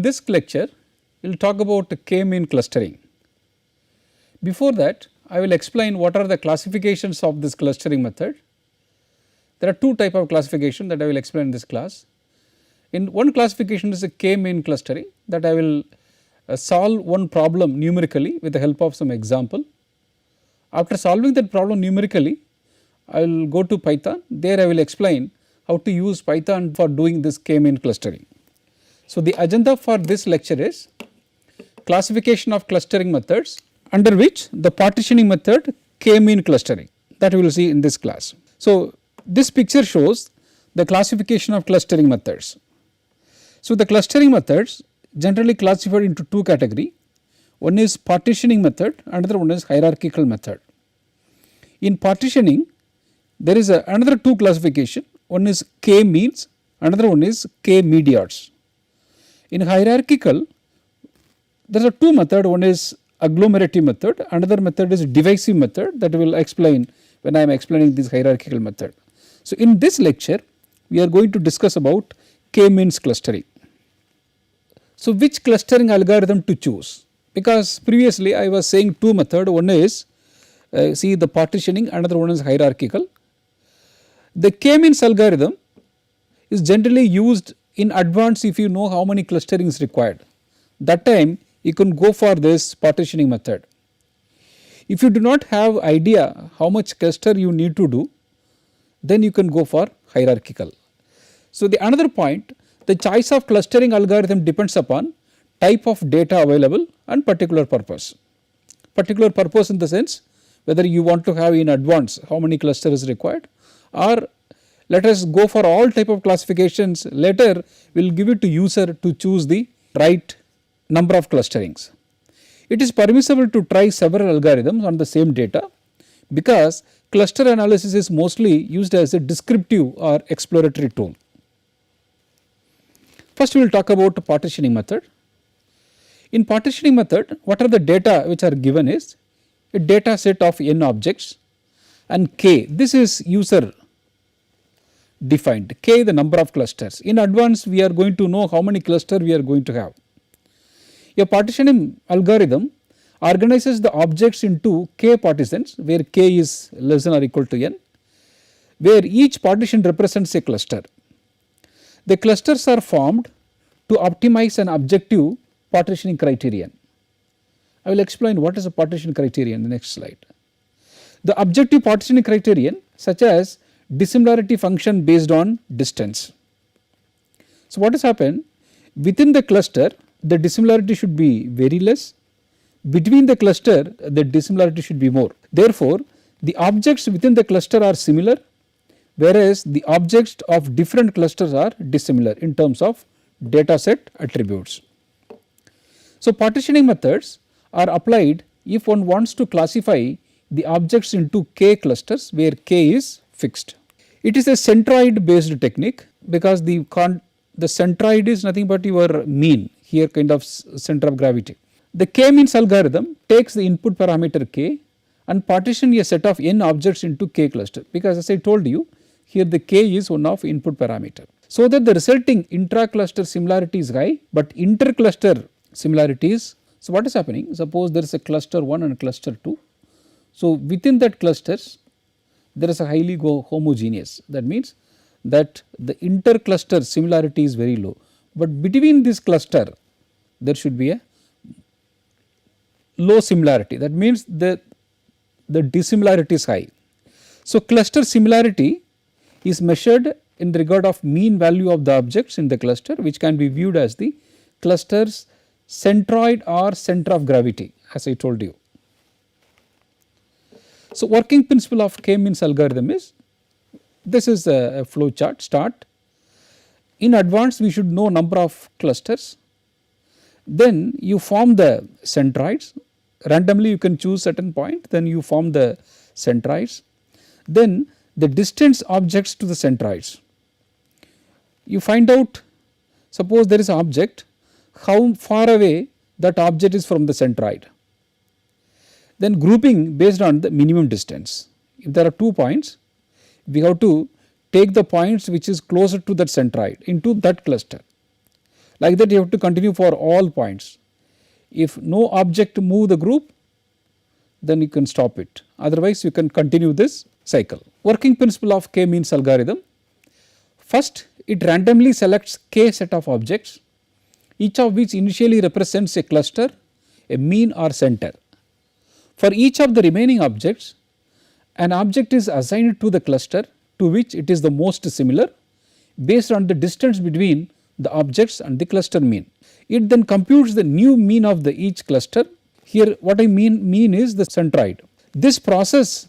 this lecture we will talk about k-mean clustering. Before that, I will explain what are the classifications of this clustering method. There are two types of classification that I will explain in this class. In one classification is a k-mean clustering, that I will solve one problem numerically with the help of some example. After solving that problem numerically, I will go to Python. There I will explain how to use Python for doing this k-mean clustering. So, the agenda for this lecture is classification of clustering methods, under which the partitioning method k-mean clustering, that we will see in this class. So, this picture shows the classification of clustering methods. So, the clustering methods generally classified into two categories. One is partitioning method, another one is hierarchical method. In partitioning, there is another two classification, one is k-means, another one is k-medians. In hierarchical, there are two methods, one is agglomerative method, another method is divisive method, that we will explain when I am explaining this hierarchical method. So, in this lecture we are going to discuss about k-means clustering. So, which clustering algorithm to choose? Because previously I was saying two methods, one is see the partitioning, another one is hierarchical. The k-means algorithm is generally used in advance if you know how many clustering is required. That time you can go for this partitioning method. If you do not have idea how much cluster you need to do, then you can go for hierarchical. So, the another point, the choice of clustering algorithm depends upon type of data available and particular purpose. Particular purpose in the sense whether you want to have in advance how many cluster is required, or let us go for all type of classifications, later we will give it to user to choose the right number of clusterings. It is permissible to try several algorithms on the same data, because cluster analysis is mostly used as a descriptive or exploratory tool. First we will talk about partitioning method. In partitioning method, what are the data which are given is a data set of n objects and k, this is user defined, k the number of clusters. In advance we are going to know how many cluster we are going to have. A partitioning algorithm organizes the objects into k partitions, where k is less than or equal to n, where each partition represents a cluster. The clusters are formed to optimize an objective partitioning criterion. I will explain what is a partition criterion in the next slide. The objective partitioning criterion, such as dissimilarity function based on distance. So, what has happened within the cluster, the dissimilarity should be very less, between the cluster the dissimilarity should be more. Therefore, the objects within the cluster are similar, whereas the objects of different clusters are dissimilar in terms of data set attributes. So, partitioning methods are applied if one wants to classify the objects into k clusters, where k is fixed. It is a centroid based technique, because the centroid is nothing but your mean, here kind of center of gravity. The k-means algorithm takes the input parameter k and partition a set of n objects into k cluster, because as I told you, here the k is one of input parameter. So that the resulting intra-cluster similarity is high, but inter-cluster similarity is. So what is happening? Suppose there is a cluster 1 and cluster 2. So within that clusters there is a highly homogeneous, that means that the inter-cluster similarity is very low, but between this cluster there should be a low similarity, that means the dissimilarity is high. So cluster similarity is measured in the regard of mean value of the objects in the cluster, which can be viewed as the cluster's centroid or center of gravity, as I told you. So working principle of k-means algorithm is, this is a flow chart. Start, in advance we should know number of clusters, then you form the centroids, randomly you can choose certain point, then you form the centroids, then the distance objects to the centroids. You find out, suppose there is an object, how far away that object is from the centroid. Then grouping based on the minimum distance. If there are 2 points, we have to take the points which is closer to that centroid into that cluster. Like that you have to continue for all points. If no object move the group, then you can stop it, otherwise you can continue this cycle. Working principle of k-means algorithm. First, it randomly selects k set of objects, each of which initially represents a cluster, a mean or center. For each of the remaining objects, an object is assigned to the cluster to which it is the most similar based on the distance between the objects and the cluster mean. It then computes the new mean of the each cluster. Here what I mean is the centroid. This process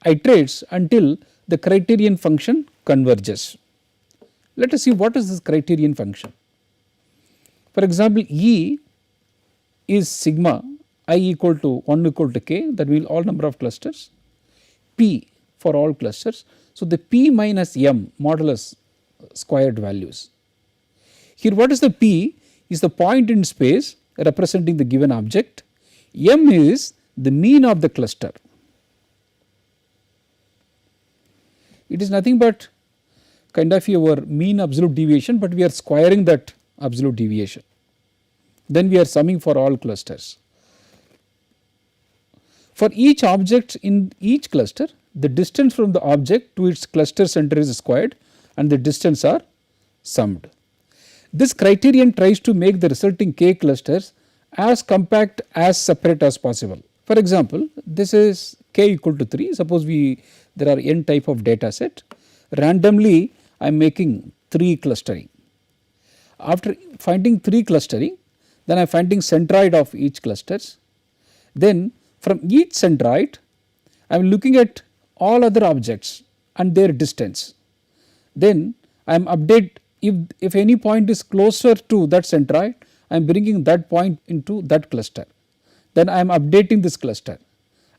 iterates until the criterion function converges. Let us see what is this criterion function. For example, E is sigma I equal to 1 equal to k, that means all number of clusters, P for all clusters. So, the P minus M modulus squared values. Here what is the P is the point in space representing the given object, M is the mean of the cluster. It is nothing but kind of your mean absolute deviation, but we are squaring that absolute deviation. Then we are summing for all clusters. For each object in each cluster, the distance from the object to its cluster center is squared and the distance are summed. This criterion tries to make the resulting k clusters as compact as separate as possible. For example, this is k equal to 3, suppose there are n type of data set, randomly I am making 3 clustering. After finding 3 clustering, then I am finding centroid of each clusters. Then from each centroid I am looking at all other objects and their distance. Then I am update, if any point is closer to that centroid, I am bringing that point into that cluster. Then I am updating this cluster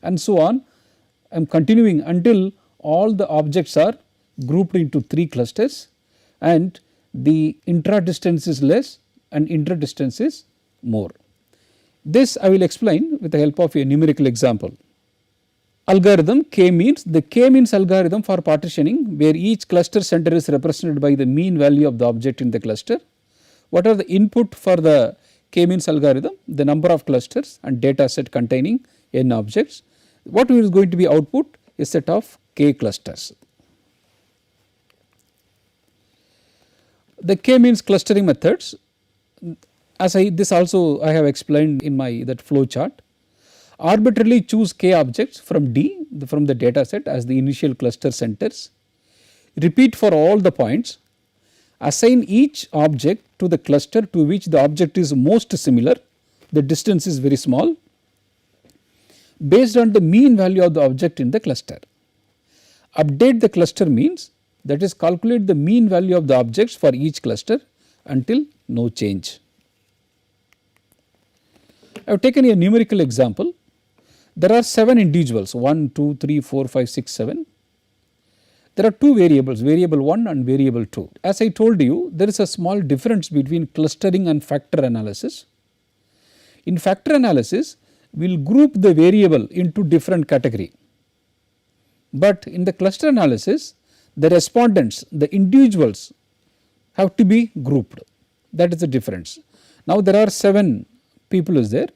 and so on. I am continuing until all the objects are grouped into 3 clusters and the intra distance is less and inter distance is more. This I will explain with the help of a numerical example. Algorithm k-means, the k-means algorithm for partitioning, where each cluster center is represented by the mean value of the object in the cluster. What are the input for the k-means algorithm? The number of clusters and data set containing n objects. What is going to be output? A set of k clusters. The k-means clustering methods, as this also I have explained in my that flow chart. Arbitrarily choose k objects from D, from the data set as the initial cluster centers. Repeat for all the points. Assign each object to the cluster to which the object is most similar, the distance is very small, based on the mean value of the object in the cluster. Update the cluster means, that is calculate the mean value of the objects for each cluster until no change. I have taken a numerical example. There are 7 individuals, 1, 2, 3, 4, 5, 6, 7. There are 2 variables, variable 1 and variable 2. As I told you, there is a small difference between clustering and factor analysis. In factor analysis, we will group the variable into different category. But in the cluster analysis, the respondents, the individuals have to be grouped. That is the difference. Now there are 7 people is there.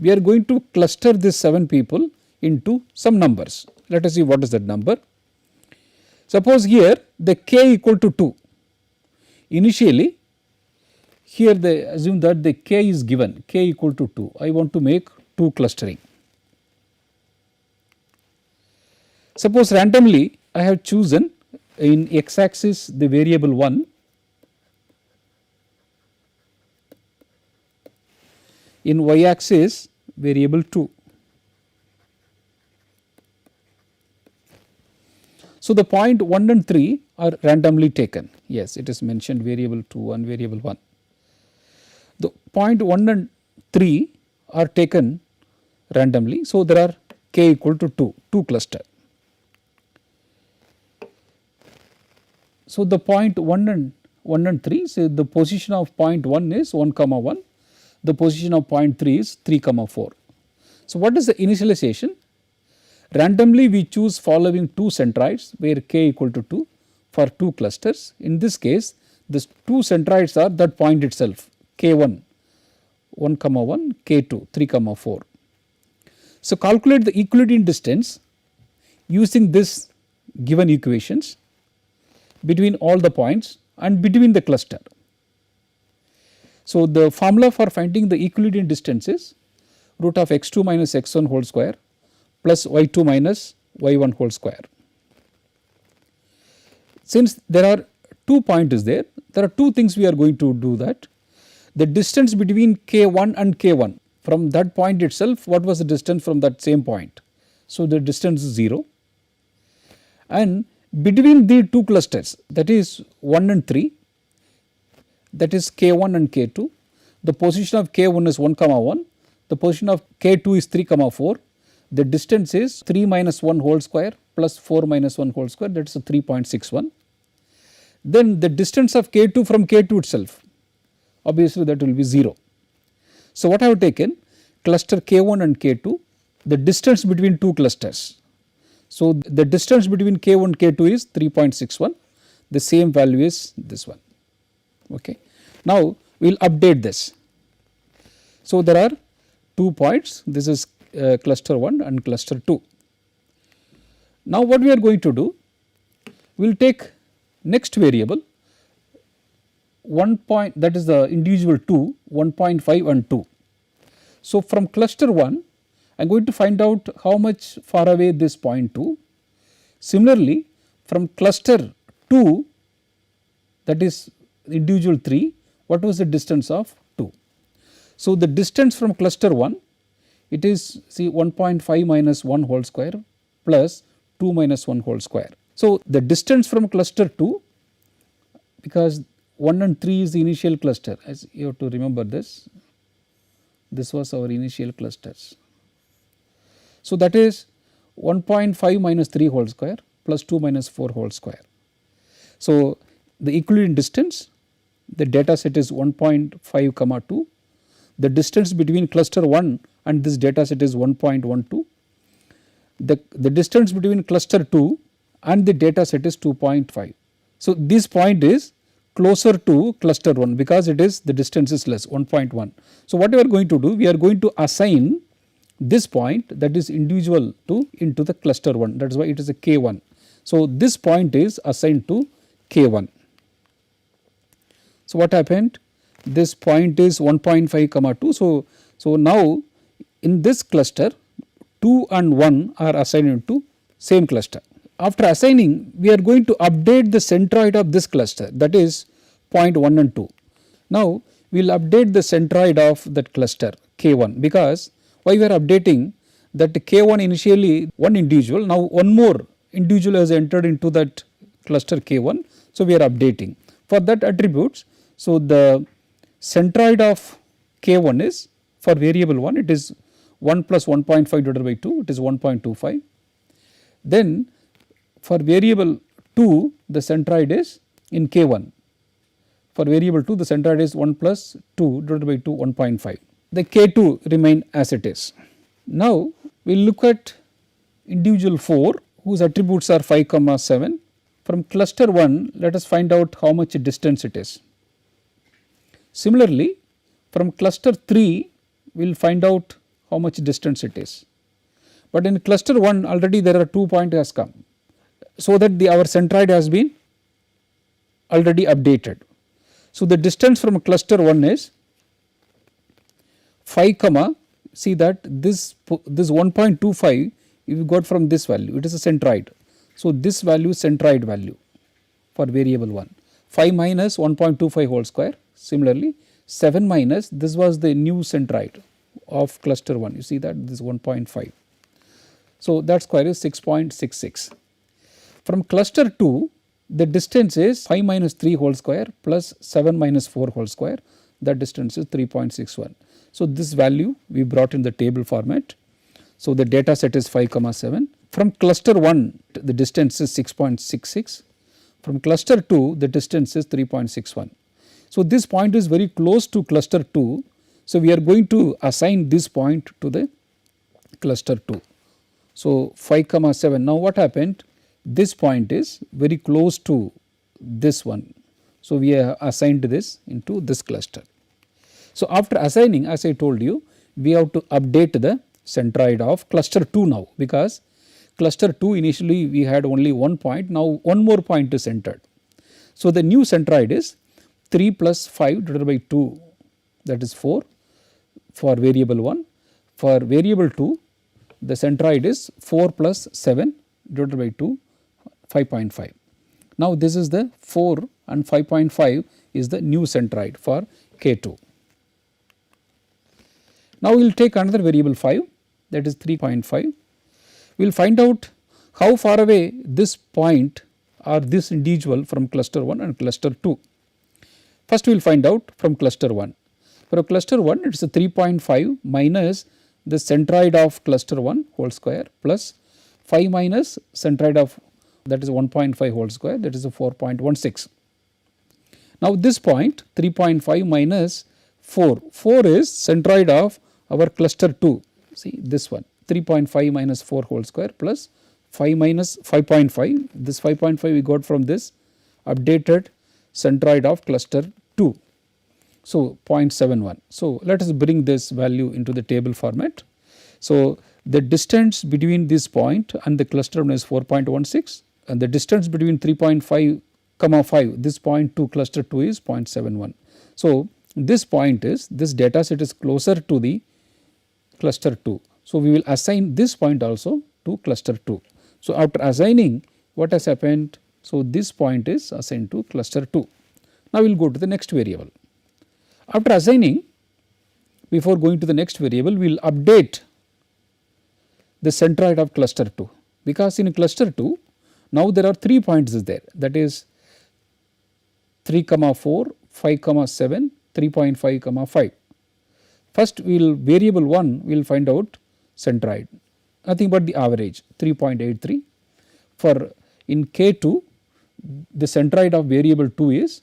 We are going to cluster these 7 people into some numbers. Let us see what is that number. Suppose here the k equal to 2. Initially here they assume that the k is given, k equal to 2. I want to make 2 clustering. Suppose randomly I have chosen in x axis the variable 1, in y axis variable 2. So the point 1 and 3 are randomly taken. Yes, it is mentioned variable 2 and variable 1. The point 1 and 3 are taken randomly. So there are k equal to 2 cluster. So the point 1 and 3, so the position of point 1 is 1 comma 1. The position of point 3 is 3 comma 4. So what is the initialization? Randomly we choose following 2 centroids where k equal to 2 for 2 clusters. In this case, the 2 centroids are that point itself K1 1 comma 1, K2 3 comma 4. So, calculate the Euclidean distance using this given equations between all the points and between the cluster. So, the formula for finding the Euclidean distance is root of x2 minus x1 whole square plus y2 minus y1 whole square. Since there are 2 points there are 2 things we are going to do that. The distance between K1 and K1, from that point itself, what was the distance from that same point? So, the distance is 0, and between the 2 clusters, that is 1 and 3, that is K1 and K2, the position of K1 is 1 comma 1, the position of K2 is 3 comma 4, the distance is 3 minus 1 whole square plus 4 minus 1 whole square, that is 3.61. Then the distance of K2 from K2 itself, obviously that will be 0. So, what I have taken cluster K1 and K2, the distance between 2 clusters. So, the distance between K1 and K2 is 3.61, the same value is this one. Okay. Now, we will update this. So, there are 2 points, this is cluster 1 and cluster 2. Now, what we are going to do, we will take next variable 1 point, that is the individual 2, 1.5 and 2. So, from cluster 1 I am going to find out how much far away this point 2. Similarly, from cluster 2, that is individual 3, what was the distance of 2. So, the distance from cluster 1, it is see 1.5 minus 1 whole square plus 2 minus 1 whole square. So, the distance from cluster 2, because 1 and 3 is the initial cluster, as you have to remember this was our initial clusters. So, that is 1.5 minus 3 whole square plus 2 minus 4 whole square. So, the Euclidean distance, the data set is 1.5 comma 2, the distance between cluster 1 and this data set is 1.12, the distance between cluster 2 and the data set is 2.5. So, this point is closer to cluster 1 because it is the distance is less 1.1. So, what we are going to do, we are going to assign this point, that is individual 2 into the cluster 1, that is why it is a K1. So, this point is assigned to K1. So, what happened? This point is 1.5 comma 2. So, now in this cluster 2 and 1 are assigned into same cluster. After assigning, we are going to update the centroid of this cluster, that is point 1 and 2. Now, we will update the centroid of that cluster K1, because why we are updating that K1 initially one individual, now one more individual has entered into that cluster K1. So, we are updating for that attributes. So, the centroid of K1 is for variable 1, it is 1 plus 1.5 divided by 2, it is 1.25. Then for variable 2, the centroid is in K1. For variable 2, the centroid is 1 plus 2 divided by 2, 1.5. The K2 remain as it is. Now, we will look at individual 4 whose attributes are 5 comma 7. From cluster 1, let us find out how much distance it is. Similarly, from cluster 3, we will find out how much distance it is. But in cluster 1, already there are 2 points has come. So, that our centroid has been already updated. So, the distance from cluster 1 is 5 comma, see that this 1.25 you got from this value, it is a centroid. So, this value is centroid value for variable 1, 5 minus 1.25 whole square. Similarly, 7 minus this was the new centroid of cluster 1, you see that this is 1.5. So, that square is 6.66. From cluster 2, the distance is 5 minus 3 whole square plus 7 minus 4 whole square, that distance is 3.61. So, this value we brought in the table format. So, the data set is 5 comma 7. From cluster 1, the distance is 6.66. From cluster 2, the distance is 3.61. So, this point is very close to cluster 2. So, we are going to assign this point to the cluster 2. So, 5 comma 7. Now, what happened? This point is very close to this one. So, we have assigned this into this cluster. So, after assigning, as I told you, we have to update the centroid of cluster 2 now, because cluster 2 initially we had only one point, now one more point is entered. So, the new centroid is 3 plus 5 divided by 2, that is 4 for variable 1. For variable 2, the centroid is 4 plus 7 divided by 2, 5.5. Now, this is the 4 and 5.5 is the new centroid for K2. Now, we will take another variable 5, that is 3.5. We will find out how far away this point or this individual from cluster 1 and cluster 2. First, we will find out from cluster 1. For cluster 1, it is a 3.5 minus the centroid of cluster 1 whole square plus 5 minus centroid of, that is 1.5 whole square, that is a 4.16. Now, this point 3.5 minus 4, 4 is centroid of our cluster 2, see this one, 3.5 minus 4 whole square plus 5 minus 5.5, this 5.5 we got from this updated centroid of cluster 2. So, 0.71. So, let us bring this value into the table format. So, the distance between this point and the cluster 1 is 4.16, and the distance between 3.5 comma 5, this point to cluster 2 is 0.71. So, this point is, this data set is closer to the cluster 2. So, we will assign this point also to cluster 2. So, after assigning, what has happened? So, this point is assigned to cluster 2. Now, we will go to the next variable. After assigning, before going to the next variable, we will update the centroid of cluster 2, because in cluster 2, now there are 3 points is there, that is 3 comma 4, 5 comma 7, 3.5 comma 5. First, we will variable 1 we will find out centroid, nothing but the average 3.83. For in K2, the centroid of variable 2 is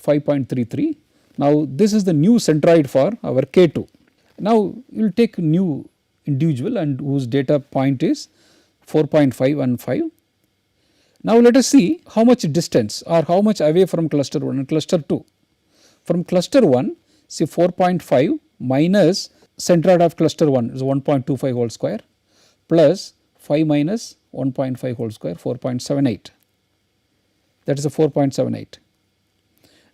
5.33. Now, this is the new centroid for our K2. Now, we will take new individual and whose data point is 4.5 and 5. Now, let us see how much distance or how much away from cluster 1 and cluster 2. From cluster 1, see 4.5 minus centroid of cluster 1 is 1.25 whole square plus 5 minus 1.5 whole square, 4.78, that is a 4.78.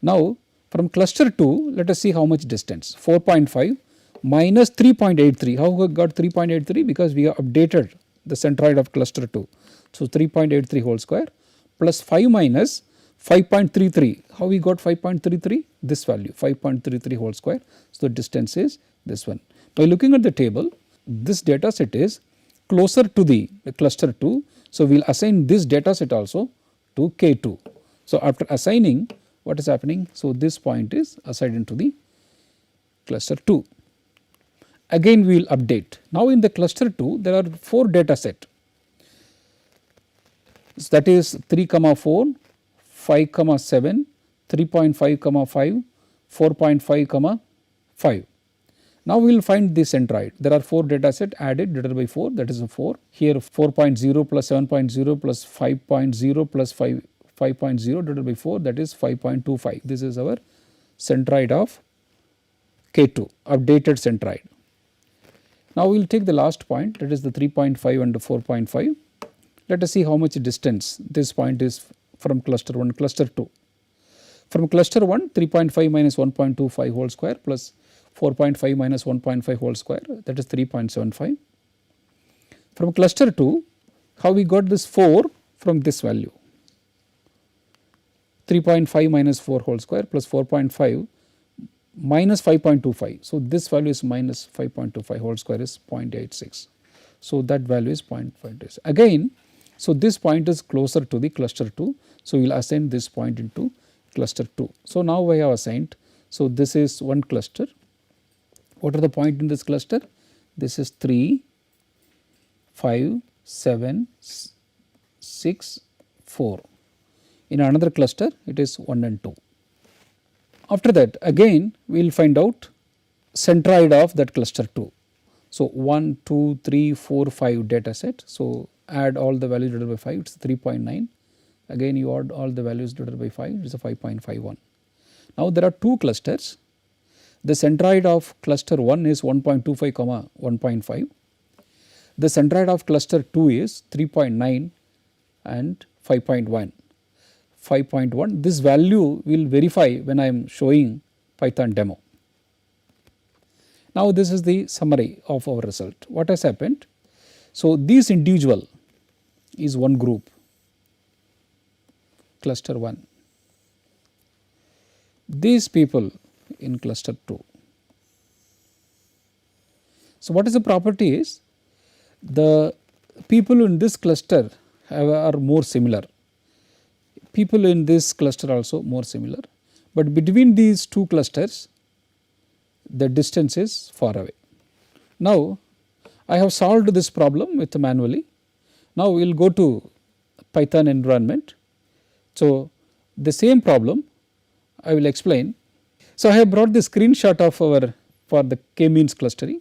Now, from cluster 2, let us see how much distance, 4.5 minus 3.83. How we got 3.83? Because we have updated the centroid of cluster 2. So, 3.83 whole square plus 5 minus 5.33. How we got 5.33? This value, 5.33 whole square. So, the distance is this one. By looking at the table, this data set is closer to the cluster 2. So, we will assign this data set also to K2. So, after assigning, what is happening? So, this point is assigned into the cluster 2. Again we will update. Now, in the cluster 2 there are 4 data set, so that is 3 comma 4, 5 comma 7, 3.5 comma 5, 4.5 comma 5. Now, we will find the centroid. There are 4 data set added divided by 4, that is a 4. Here 4.0 plus 7.0 plus 5.0 plus 5.0 divided by 4, that is 5.25. This is our centroid of K2, updated centroid. Now, we will take the last point, that is the 3.5 and 4.5. Let us see how much distance this point is from cluster 1 cluster 2. From cluster 1, 3.5 minus 1.25 whole square plus 4.5 minus 1.5 whole square, that is 3.75. From cluster 2, how we got this 4 from this value, 3.5 minus 4 whole square plus 4.5 minus 5.25. So, this value is minus 5.25 whole square is 0.86. So, that value is 0.56. Again, so this point is closer to the cluster 2. So, we will assign this point into cluster 2. So, now I have assigned. So, this is one cluster. What are the point in this cluster? This is 3, 5, 7, 6, 4. In another cluster, it is 1 and 2. After that, again we will find out centroid of that cluster 2. So, 1, 2, 3, 4, 5 data set. So, add all the values divided by 5, it is 3.9. Again you add all the values divided by 5, it is a 5.51. Now, there are 2 clusters. The centroid of cluster 1 is 1.25 comma 1.5. The centroid of cluster 2 is 3.9 and 5.1. 5.1. This value will verify when I am showing Python demo. Now this is the summary of our result. What has happened? So this individual is one group, cluster 1. These people in cluster 2. So what is the property is, the people in this cluster are more similar, people in this cluster also more similar, but between these two clusters the distance is far away. Now I have solved this problem with manually. Now we will go to Python environment. So the same problem I will explain. So I have brought the screenshot of our, for the k-means clustering,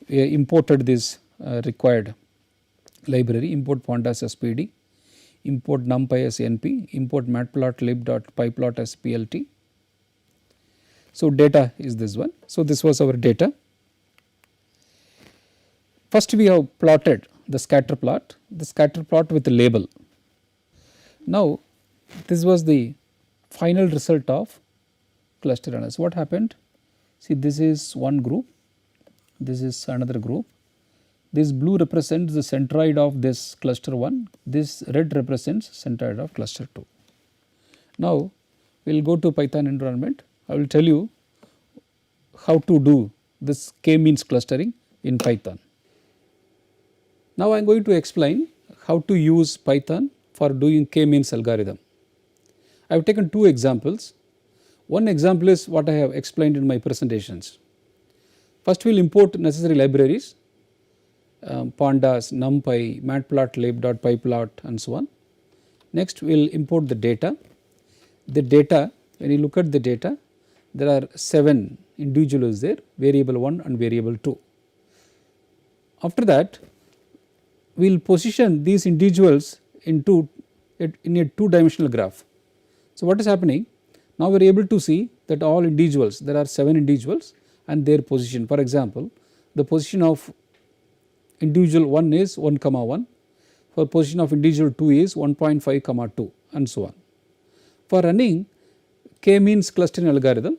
we imported this required library, import pandas as pd, import numpy as np, import matplotlib.pyplot as plt. So data is this one. So this was our data. First we have plotted the scatter plot with the label. Now this was the final result of cluster analysis. What happened? See, this is one group, this is another group. This blue represents the centroid of this cluster 1, this red represents centroid of cluster 2. Now we will go to Python environment. I will tell you how to do this k-means clustering in Python. Now I am going to explain how to use Python for doing k-means algorithm. I have taken two examples. One example is what I have explained in my presentations. First we will import necessary libraries, pandas, numpy, matplotlib.pyplot and so on. Next we will import the data. The data, when you look at the data, there are 7 individuals there, variable 1 and variable 2. After that we will position these individuals in a 2-dimensional graph. So what is happening? Now we are able to see that all individuals, there are 7 individuals and their position. For example, the position of individual 1 is 1 comma 1, for position of individual 2 is 1.5 comma 2 and so on. For running k-means clustering algorithm,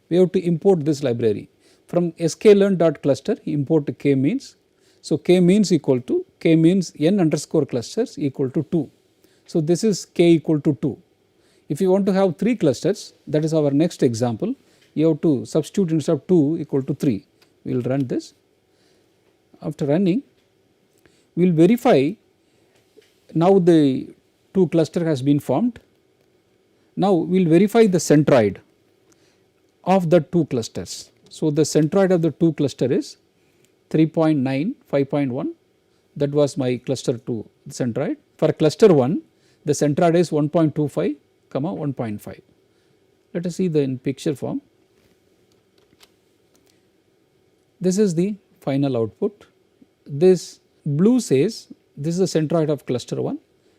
we have to import this library. From sklearn.cluster import k-means. So k-means equal to k-means n underscore clusters equal to 2. So this is k equal to 2. If you want to have 3 clusters, that is our next example, you have to substitute instead of 2 equal to 3. We will run this. After running, we will verify now the 2 cluster has been formed. Now we will verify the centroid of the 2 clusters. So the centroid of the 2 cluster is 3.9, 5.1, that was my cluster 2 centroid. For cluster 1, the centroid is 1.25 comma 1.5. Let us see the in picture form. This is the final output. This blue says this is the centroid of cluster 1.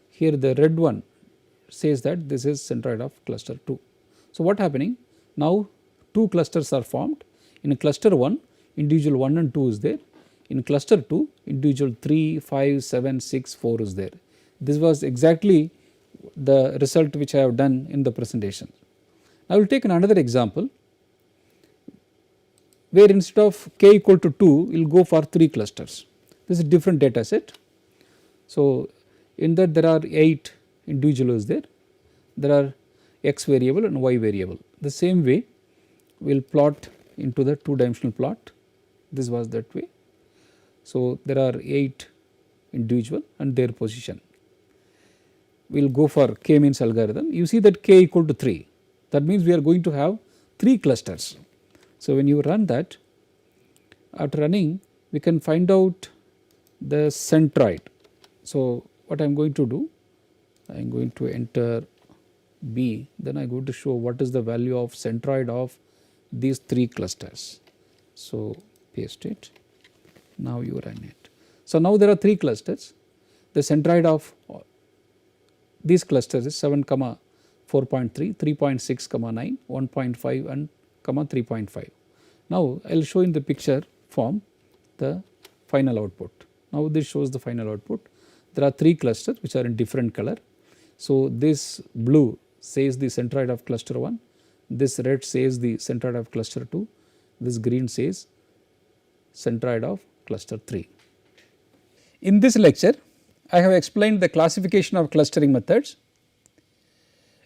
Here the red one says that this is centroid of cluster 2. So what happening? Now 2 clusters are formed. In cluster 1, individual 1 and 2 is there. In cluster 2, individual 3, 5, 7, 6, 4 is there. This was exactly the result which I have done in the presentation. I will take another example where instead of k equal to 2, we will go for 3 clusters. This is a different data set. So in that there are 8 individuals there. There are x variable and y variable. The same way we will plot into the 2-dimensional plot. This was that way. So there are 8 individual and their position. We will go for k-means algorithm. You see that k equal to 3. That means we are going to have 3 clusters. So when you run that, after running we can find out the centroid. So what I am going to do, I am going to enter B, then I am going to show what is the value of centroid of these 3 clusters. So paste it, now you run it. So now there are 3 clusters, the centroid of these clusters is 7 comma 4.3, 3.6 comma 9, 1.5 and comma 3.5. Now, I will show in the picture form the final output. Now, this shows the final output. There are 3 clusters which are in different color. So, this blue says the centroid of cluster 1, this red says the centroid of cluster 2, this green says centroid of cluster 3. In this lecture, I have explained the classification of clustering methods.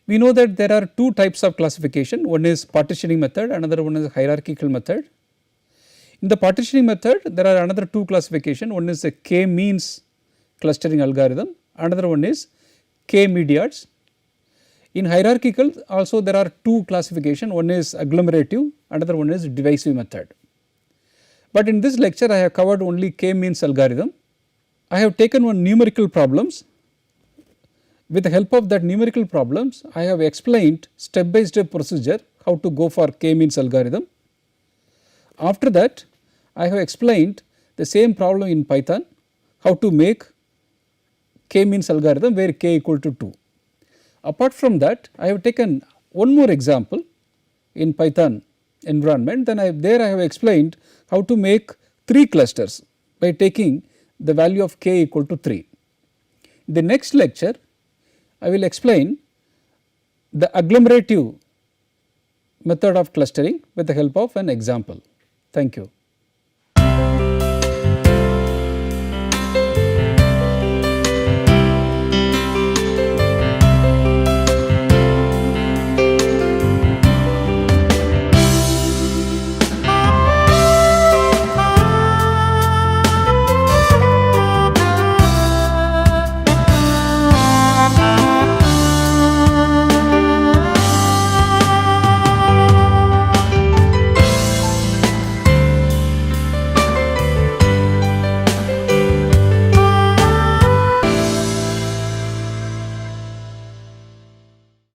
We know that there are 2 types of classification, one is partitioning method, another one is hierarchical method. In the partitioning method, there are another 2 classification, one is a k-means clustering algorithm, another one is k-mediats. In hierarchical also there are 2 classification, one is agglomerative, another one is divisive method. But in this lecture I have covered only k-means algorithm. I have taken one numerical problems. With the help of that numerical problems, I have explained step by step procedure how to go for k-means algorithm. After that, I have explained the same problem in Python, how to make k-means algorithm where k equal to 2. Apart from that, I have taken one more example in Python environment, then there I have explained how to make 3 clusters by taking the value of k equal to 3. In the next lecture, I will explain the agglomerative method of clustering with the help of an example. Thank you.